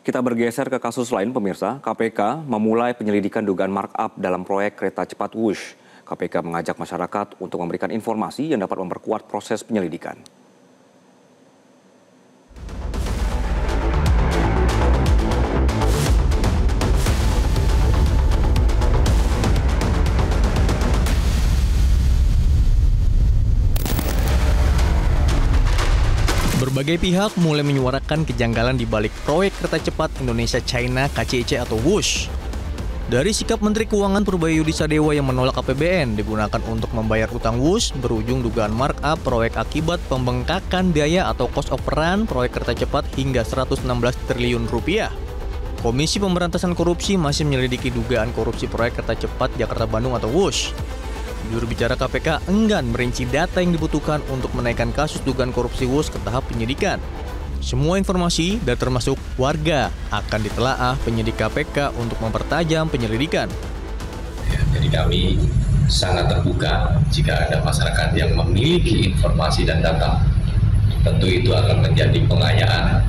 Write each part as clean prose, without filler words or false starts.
Kita bergeser ke kasus lain, pemirsa. KPK memulai penyelidikan dugaan markup dalam proyek kereta cepat Wush. KPK mengajak masyarakat untuk memberikan informasi yang dapat memperkuat proses penyelidikan. Berbagai pihak mulai menyuarakan kejanggalan di balik proyek kereta cepat Indonesia-China KCC atau Wush. Dari sikap Menteri Keuangan Purbaya Yudisadewa yang menolak APBN digunakan untuk membayar utang Wush, berujung dugaan markup proyek akibat pembengkakan biaya atau cost of run proyek kereta cepat hingga 116 triliun rupiah. Komisi Pemberantasan Korupsi masih menyelidiki dugaan korupsi proyek kereta cepat Jakarta-Bandung atau Wush. Juru bicara KPK enggan merinci data yang dibutuhkan untuk menaikkan kasus dugaan korupsi Wush ke tahap penyidikan. Semua informasi dan termasuk warga akan ditelaah penyidik KPK untuk mempertajam penyelidikan. Jadi kami sangat terbuka jika ada masyarakat yang memiliki informasi dan data. Tentu itu akan menjadi pengayaan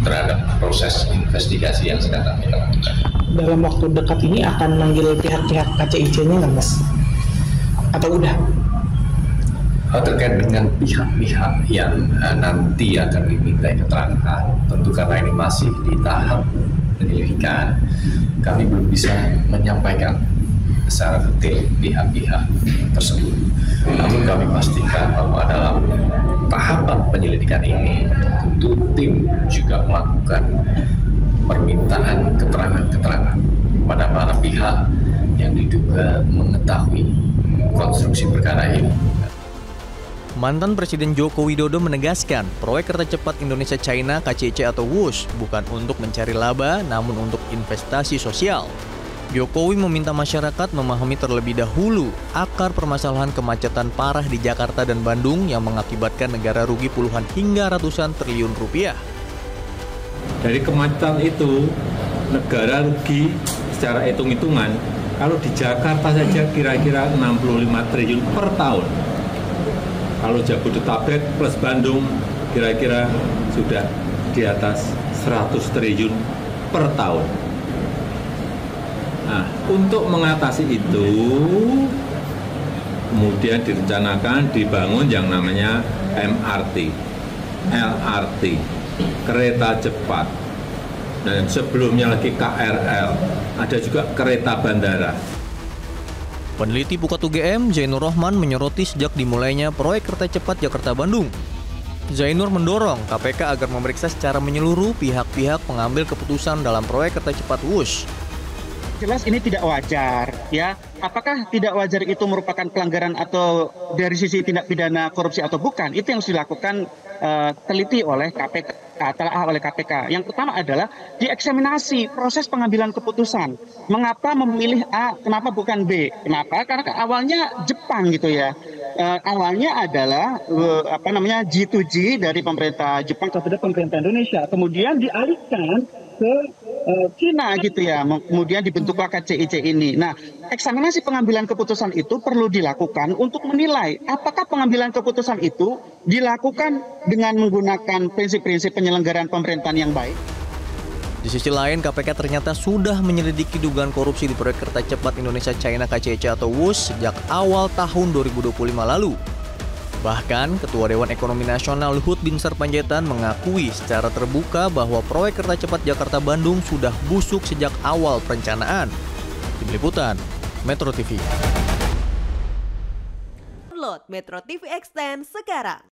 terhadap proses investigasi yang sedang kami lakukan. Dalam waktu dekat ini akan manggil pihak-pihak KCIC-nya nggak, Mas? Atau udah? Terkait dengan pihak-pihak yang nanti akan diminta keterangan, tentu karena ini masih di tahap penyelidikan, kami belum bisa menyampaikan secara detail pihak-pihak tersebut. Namun kami pastikan bahwa dalam tahapan penyelidikan ini, tentu tim juga melakukan permintaan keterangan-keterangan pada para pihak yang diduga mengetahui konstruksi perkara ini. Mantan Presiden Joko Widodo menegaskan proyek kereta cepat Indonesia-China KCC atau Wush bukan untuk mencari laba, namun untuk investasi sosial. Jokowi meminta masyarakat memahami terlebih dahulu akar permasalahan kemacetan parah di Jakarta dan Bandung yang mengakibatkan negara rugi puluhan hingga ratusan triliun rupiah. Dari kemacetan itu, negara rugi secara hitung-hitungan, kalau di Jakarta saja kira-kira 65 triliun per tahun. Kalau Jabodetabek plus Bandung kira-kira sudah di atas 100 triliun per tahun. Nah, untuk mengatasi itu, kemudian direncanakan dibangun yang namanya MRT, LRT, kereta cepat, dan sebelumnya lagi KRL, ada juga kereta bandara. Peneliti Pukat UGM, Zainur Rohman menyoroti sejak dimulainya proyek kereta cepat Jakarta-Bandung. Zainur mendorong KPK agar memeriksa secara menyeluruh pihak-pihak pengambil keputusan dalam proyek kereta cepat Wush. Jelas ini tidak wajar, ya. Apakah tidak wajar itu merupakan pelanggaran atau dari sisi tindak pidana korupsi atau bukan? Itu yang harus dilakukan teliti oleh KPK, telah oleh KPK. Yang pertama adalah dieksaminasi proses pengambilan keputusan. Mengapa memilih A, kenapa bukan B? Kenapa? Karena awalnya Jepang gitu ya. Awalnya adalah G2G dari pemerintah Jepang kepada pemerintah Indonesia. Kemudian dialihkan ke Cina gitu ya, kemudian dibentuklah KCIC ini. Nah, eksaminasi pengambilan keputusan itu perlu dilakukan untuk menilai apakah pengambilan keputusan itu dilakukan dengan menggunakan prinsip-prinsip penyelenggaraan pemerintahan yang baik. Di sisi lain, KPK ternyata sudah menyelidiki dugaan korupsi di proyek kereta cepat Indonesia-China KCC atau Wush sejak awal tahun 2025 lalu. Bahkan, Ketua Dewan Ekonomi Nasional Luhut Binsar Panjaitan mengakui secara terbuka bahwa proyek kereta cepat Jakarta-Bandung sudah busuk sejak awal perencanaan. Tim Liputan, Metro TV. Download Metro TV Extend sekarang.